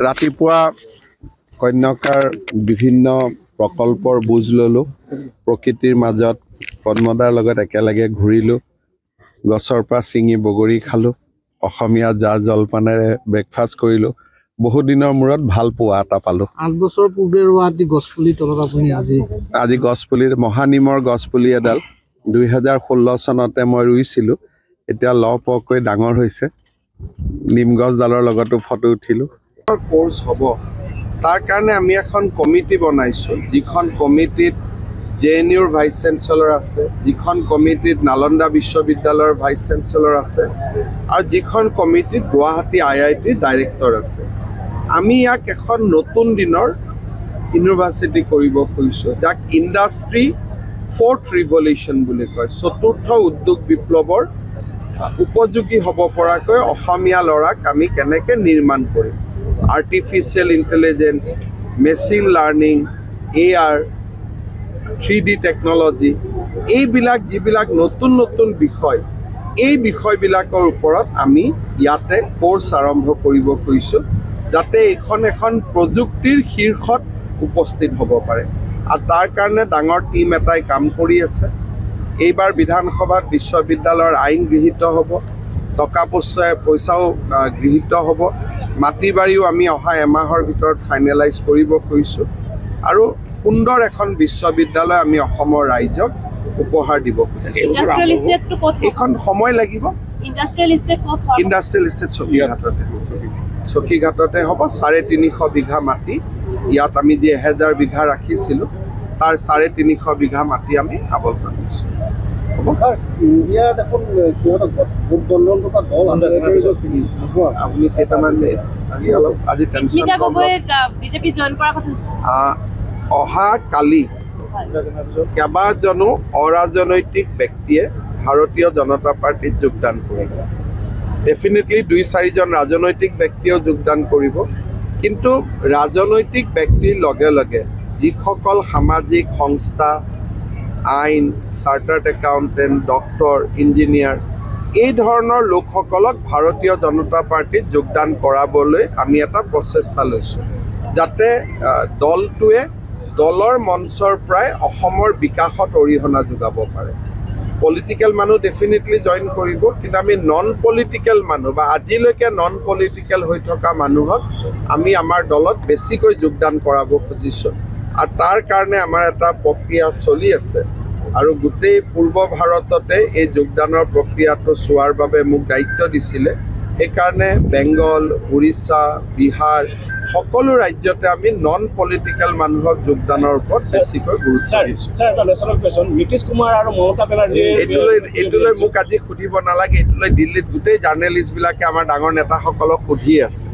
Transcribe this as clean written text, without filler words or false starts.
ৰাতিপুৱা কন্যাকাৰ বিভিন্ন প্ৰকল্পৰ বুজ ললো প্ৰকৃতিৰ মাজত পদ্মদাৰ লগত একেলগে ঘূৰিলো গছৰ পৰা ছিঙি বগৰী খালো অসমীয়া জা জলপানেৰে ব্ৰেকফাষ্ট কৰিলো বহুত দিনৰ মূৰত ভাল পোৱা এটা পালো 8 বছৰ পূৰ্বে ৰোৱাটি গছপুলি তলত আপুনি আজি গছপুলিৰ মহানিমৰ গছপুলি এডাল 2016 চনতে মই ৰুইছিলো এতিয়া লহপহকৈ ডাঙৰ হৈছে নিম গছডালৰ লগতো ফটো উঠিলো কোৰ্স হ'ব তাৰ কাৰণে আমি এখন কমিটি বনাইছো যিখন কমিটিত জেএনইউৰ ভাইস চেঞ্চেলৰ আছে যিখন কমিটিত নালন্দা বিশ্ববিদ্যালয়ৰ ভাইস চেঞ্চেলৰ আছে আৰু যিখন কমিটিত গুৱাহাটী আইআইটিৰ ডাইৰেক্টৰ আছে আমি ইয়াক এখন নতুন দিনৰ ইউনিভাৰ্চিটি কৰিব খুজিছো যাক ইণ্ডাষ্ট্ৰি ফোৰ্থ ৰিভলিউশ্যন বুলি কয় চতুৰ্থ উদ্যোগ বিপ্লৱৰ উপযোগী হ'ব পৰাকৈ অসমীয়া ল'ৰাক আমি কেনেকৈ নিৰ্মাণ কৰিম artificial intelligence machine learning AR 3D technology এইবিলাক যিবিলাক নতুন নতুন বিষয় এই বিষয়বিলাকৰ ওপৰত আমি ইয়াতে কোৰ্স আৰম্ভ কৰিব খুজিছো যাতে এখন প্ৰযুক্তিৰ শীৰ্ষত উপস্থিত হ'ব পাৰে আৰু তাৰ কাৰণে ডাঙৰ টিম এটাই কাম কৰি আছে এইবাৰ বিধানসভাত বিশ্ববিদ্যালয়ৰ আইন গৃহীত হ'ব টকা পইচাও গৃহীত হ'ব মাটি বাৰীও আমি অহা এমাহৰ ভিতৰত ফাইনেলাইজ কৰিব খুজিছো আৰু সুন্দৰ এখন বিশ্ববিদ্যালয় আমি অসমৰ ৰাইজক উপহাৰ দিব খুজিছো এখন সময় লাগিব ইণ্ডাষ্ট্ৰিয়েল ইষ্টেট চকীঘাটতে হ'ব 350 বিঘা মাটি ইয়াত আমি যে 1000 বিঘা ৰাখিছিলো তাৰ 350 বিঘা মাটি আমি আবলন দিছো ইণ্ডিয়াত এখন গঠবন্ধনটো দল আপুনি কেইটামান আজি বিজেপি জইন কৰাৰ কথা অহা কালি কেইবাজনো অৰাজনৈতিক ব্যক্তিয়ে ভাৰতীয় জনতা পাৰ্টিত যোগদান কৰিব ডেফিনেটলি 2-4 জন ৰাজনৈতিক ব্যক্তিও যোগদান কৰিব কিন্তু ৰাজনৈতিক ব্যক্তিৰ লগে লগে যিসকল সামাজিক সংস্থা আইন চাৰ্টাৰ্ড একাউণ্টেণ্ট ডক্টৰ ইঞ্জিনিয়াৰ এই ধৰণৰ লোকসকলক ভাৰতীয় জনতা পাৰ্টিত যোগদান কৰাবলৈ আমি এটা প্ৰচেষ্টা লৈছোঁ যাতে দলটোৱে দলৰ মঞ্চৰ পৰাই অসমৰ বিকাশত অৰিহণা যোগাব পাৰে পলিটিক্যাল মানুহ ডেফিনেটলি জইন কৰিব কিন্তু আমি নন পলিটিক্যাল মানুহ বা আজিলৈকে নন পলিটিক্যাল হৈ থকা মানুহক আমি আমাৰ দলত বেছিকৈ যোগদান কৰাব খুজিছোঁ আৰু তাৰ কাৰণে আমাৰ এটা প্ৰক্ৰিয়া চলি আছে আৰু গোটেই পূৰ্ব ভাৰততে এই যোগদানৰ প্ৰক্ৰিয়াটো চোৱাৰ বাবে মোক দায়িত্ব দিছিলে সেইকাৰণে বেংগল উৰিষ্যা বিহাৰ সকলো ৰাজ্যতে আমি নন পলিটিক্যাল মানুহক যোগদানৰ ওপৰত বেছিকৈ গুৰুত্ব দিছোঁ নীতিশ কুমাৰ আৰু মমতা বেনাৰ্জী এইটোলৈ মোক আজি সুধিব নালাগে এইটোলৈ দিল্লীত গোটেই জাৰ্নেলিষ্টবিলাকে আমাৰ ডাঙৰ নেতাসকলক সুধি আছে